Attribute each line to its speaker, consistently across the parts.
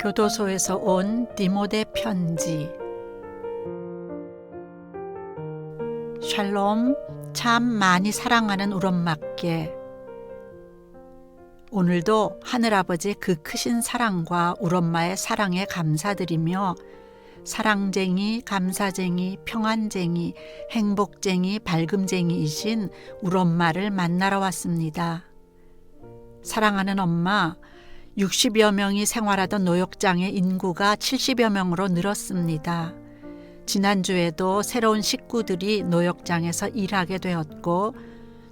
Speaker 1: 교도소에서 온 디모데 편지. 샬롬, 참 많이 사랑하는 우리 엄마께 오늘도 하늘아버지의 그 크신 사랑과 우리 엄마의 사랑에 감사드리며 사랑쟁이, 감사쟁이, 평안쟁이, 행복쟁이, 밝음쟁이이신 우리 엄마를 만나러 왔습니다. 사랑하는 엄마, 60여 명이 생활하던 노역장의 인구가 70여 명으로 늘었습니다. 지난주에도 새로운 식구들이 노역장에서 일하게 되었고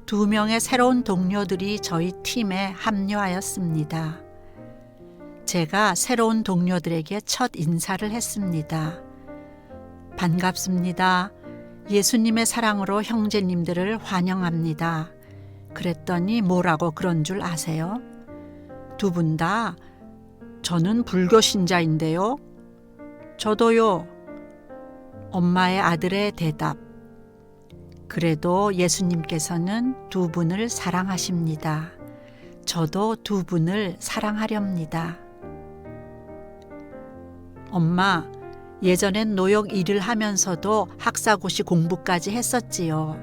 Speaker 1: 2명의 새로운 동료들이 저희 팀에 합류하였습니다. 제가 새로운 동료들에게 첫 인사를 했습니다. 반갑습니다. 예수님의 사랑으로 형제님들을 환영합니다. 그랬더니 뭐라고 그런 줄 아세요? 두 분 다 저는 불교 신자인데요. 저도요. 엄마의 아들의 대답. 그래도 예수님께서는 두 분을 사랑하십니다. 저도 두 분을 사랑하렵니다. 엄마, 예전엔 노역 일을 하면서도 학사고시 공부까지 했었지요.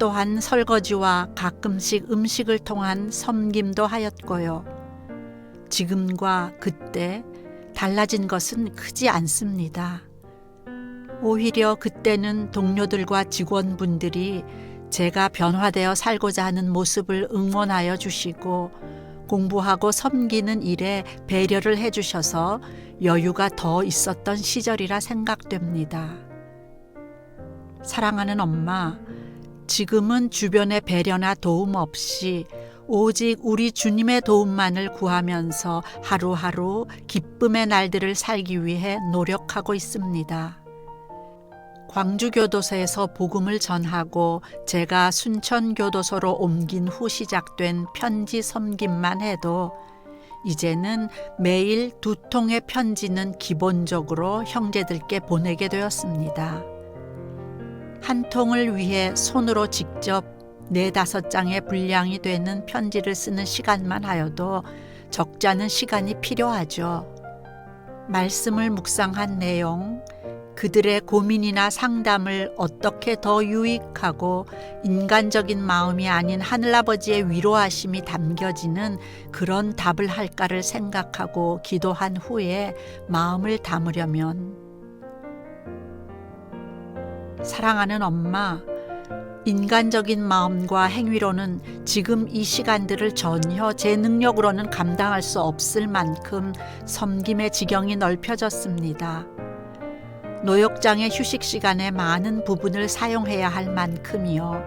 Speaker 1: 또한 설거지와 가끔씩 음식을 통한 섬김도 하였고요. 지금과 그때 달라진 것은 크지 않습니다. 오히려 그때는 동료들과 직원분들이 제가 변화되어 살고자 하는 모습을 응원하여 주시고 공부하고 섬기는 일에 배려를 해주셔서 여유가 더 있었던 시절이라 생각됩니다. 사랑하는 엄마, 지금은 주변의 배려나 도움 없이 오직 우리 주님의 도움만을 구하면서 하루하루 기쁨의 날들을 살기 위해 노력하고 있습니다. 광주교도소에서 복음을 전하고 제가 순천교도소로 옮긴 후 시작된 편지 섬김만 해도 이제는 매일 2통의 편지는 기본적으로 형제들께 보내게 되었습니다. 한 통을 위해 손으로 직접 4-5장의 분량이 되는 편지를 쓰는 시간만 하여도 적지 않은 시간이 필요하죠. 말씀을 묵상한 내용, 그들의 고민이나 상담을 어떻게 더 유익하고 인간적인 마음이 아닌 하늘아버지의 위로하심이 담겨지는 그런 답을 할까를 생각하고 기도한 후에 마음을 담으려면 사랑하는 엄마, 인간적인 마음과 행위로는 지금 이 시간들을 전혀 제 능력으로는 감당할 수 없을 만큼 섬김의 지경이 넓혀졌습니다. 노역장의 휴식 시간에 많은 부분을 사용해야 할 만큼이요.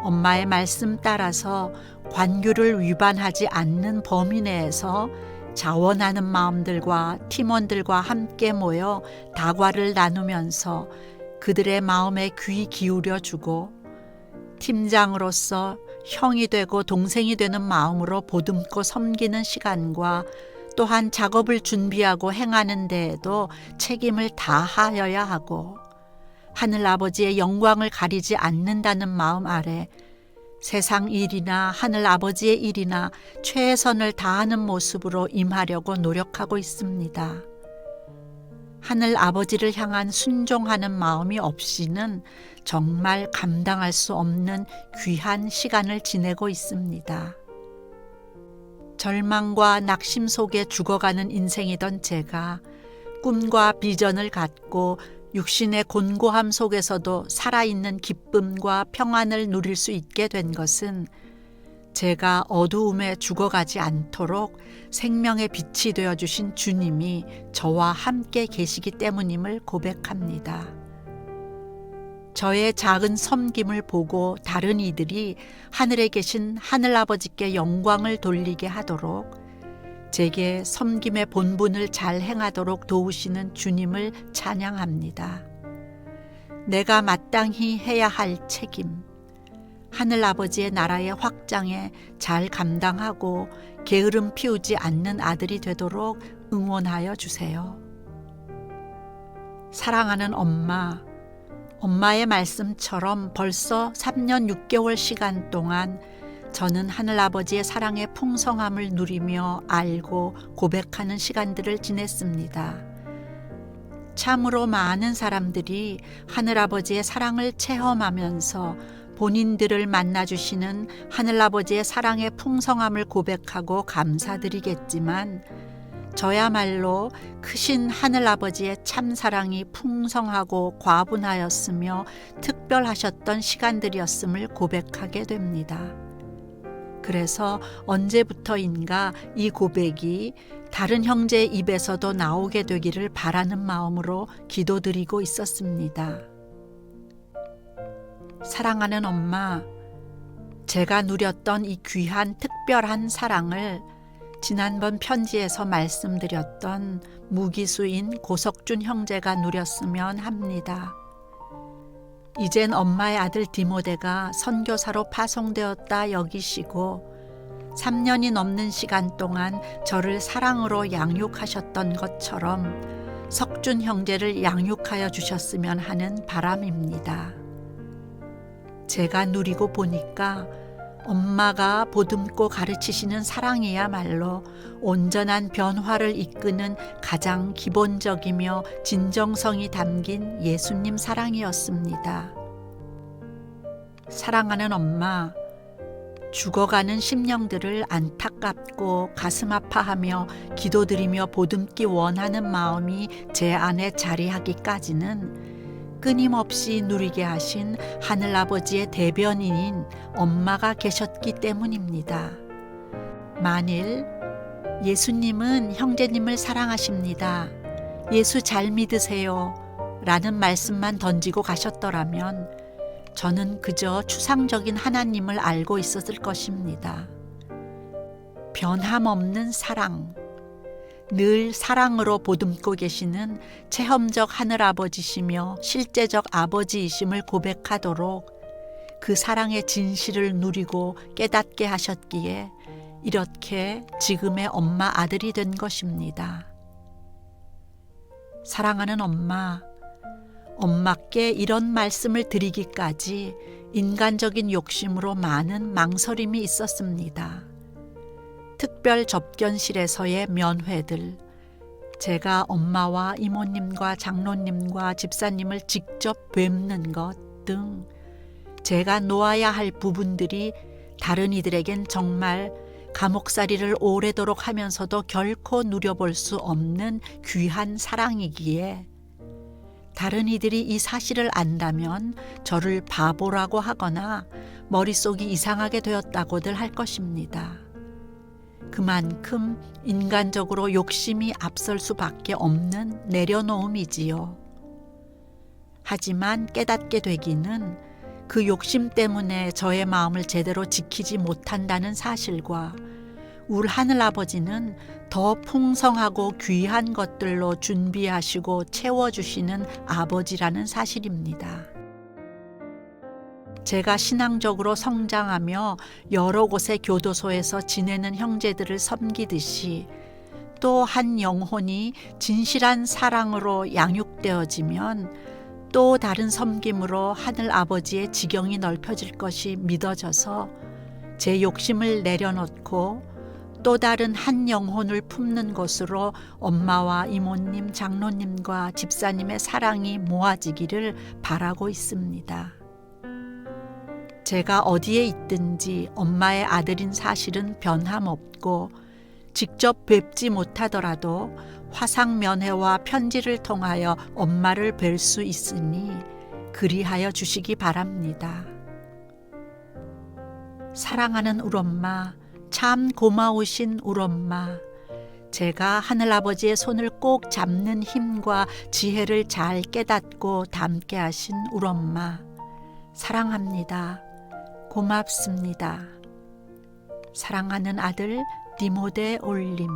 Speaker 1: 엄마의 말씀 따라서 관규를 위반하지 않는 범위 내에서 자원하는 마음들과 팀원들과 함께 모여 다과를 나누면서 그들의 마음에 귀 기울여주고 팀장으로서 형이 되고 동생이 되는 마음으로 보듬고 섬기는 시간과 또한 작업을 준비하고 행하는 데에도 책임을 다하여야 하고 하늘아버지의 영광을 가리지 않는다는 마음 아래 세상 일이나 하늘아버지의 일이나 최선을 다하는 모습으로 임하려고 노력하고 있습니다. 하늘 아버지를 향한 순종하는 마음이 없이는 정말 감당할 수 없는 귀한 시간을 지내고 있습니다. 절망과 낙심 속에 죽어가는 인생이던 제가 꿈과 비전을 갖고 육신의 곤고함 속에서도 살아있는 기쁨과 평안을 누릴 수 있게 된 것은 제가 어두움에 죽어가지 않도록 생명의 빛이 되어주신 주님이 저와 함께 계시기 때문임을 고백합니다. 저의 작은 섬김을 보고 다른 이들이 하늘에 계신 하늘아버지께 영광을 돌리게 하도록 제게 섬김의 본분을 잘 행하도록 도우시는 주님을 찬양합니다. 내가 마땅히 해야 할 책임, 하늘아버지의 나라의 확장에 잘 감당하고 게으름 피우지 않는 아들이 되도록 응원하여 주세요. 사랑하는 엄마, 엄마의 말씀처럼 벌써 3년 6개월 시간 동안 저는 하늘아버지의 사랑의 풍성함을 누리며 알고 고백하는 시간들을 지냈습니다. 참으로 많은 사람들이 하늘아버지의 사랑을 체험하면서 본인들을 만나주시는 하늘아버지의 사랑의 풍성함을 고백하고 감사드리겠지만 저야말로 크신 하늘아버지의 참사랑이 풍성하고 과분하였으며 특별하셨던 시간들이었음을 고백하게 됩니다. 그래서 언제부터인가 이 고백이 다른 형제의 입에서도 나오게 되기를 바라는 마음으로 기도드리고 있었습니다. 사랑하는 엄마, 제가 누렸던 이 귀한 특별한 사랑을 지난번 편지에서 말씀드렸던 무기수인 고석준 형제가 누렸으면 합니다. 이젠 엄마의 아들 디모데가 선교사로 파송되었다 여기시고 3년이 넘는 시간 동안 저를 사랑으로 양육하셨던 것처럼 석준 형제를 양육하여 주셨으면 하는 바람입니다. 제가 누리고 보니까 엄마가 보듬고 가르치시는 사랑이야말로 온전한 변화를 이끄는 가장 기본적이며 진정성이 담긴 예수님 사랑이었습니다. 사랑하는 엄마, 죽어가는 심령들을 안타깝고 가슴 아파하며 기도드리며 보듬기 원하는 마음이 제 안에 자리하기까지는 끊임없이 누리게 하신 하늘아버지의 대변인인 엄마가 계셨기 때문입니다. 만일 예수님은 형제님을 사랑하십니다. 예수 잘 믿으세요. 라는 말씀만 던지고 가셨더라면 저는 그저 추상적인 하나님을 알고 있었을 것입니다. 변함없는 사랑, 늘 사랑으로 보듬고 계시는 체험적 하늘아버지시며 실제적 아버지이심을 고백하도록 그 사랑의 진실을 누리고 깨닫게 하셨기에 이렇게 지금의 엄마 아들이 된 것입니다. 사랑하는 엄마, 엄마께 이런 말씀을 드리기까지 인간적인 욕심으로 많은 망설임이 있었습니다. 특별 접견실에서의 면회들, 제가 엄마와 이모님과 장로님과 집사님을 직접 뵙는 것 등 제가 놓아야 할 부분들이 다른 이들에겐 정말 감옥살이를 오래도록 하면서도 결코 누려볼 수 없는 귀한 사랑이기에 다른 이들이 이 사실을 안다면 저를 바보라고 하거나 머릿속이 이상하게 되었다고들 할 것입니다. 그만큼 인간적으로 욕심이 앞설 수밖에 없는 내려놓음이지요. 하지만 깨닫게 되기는 그 욕심 때문에 저의 마음을 제대로 지키지 못한다는 사실과 울 하늘아버지는 더 풍성하고 귀한 것들로 준비하시고 채워주시는 아버지라는 사실입니다. 제가 신앙적으로 성장하며 여러 곳의 교도소에서 지내는 형제들을 섬기듯이 또 한 영혼이 진실한 사랑으로 양육되어지면 또 다른 섬김으로 하늘 아버지의 지경이 넓혀질 것이 믿어져서 제 욕심을 내려놓고 또 다른 한 영혼을 품는 것으로 엄마와 이모님, 장로님과 집사님의 사랑이 모아지기를 바라고 있습니다. 제가 어디에 있든지 엄마의 아들인 사실은 변함없고 직접 뵙지 못하더라도 화상면회와 편지를 통하여 엄마를 뵐 수 있으니 그리하여 주시기 바랍니다. 사랑하는 울 엄마, 참 고마우신 울 엄마, 제가 하늘아버지의 손을 꼭 잡는 힘과 지혜를 잘 깨닫고 담게 하신 울 엄마, 사랑합니다. 고맙습니다. 사랑하는 아들 디모데 올림.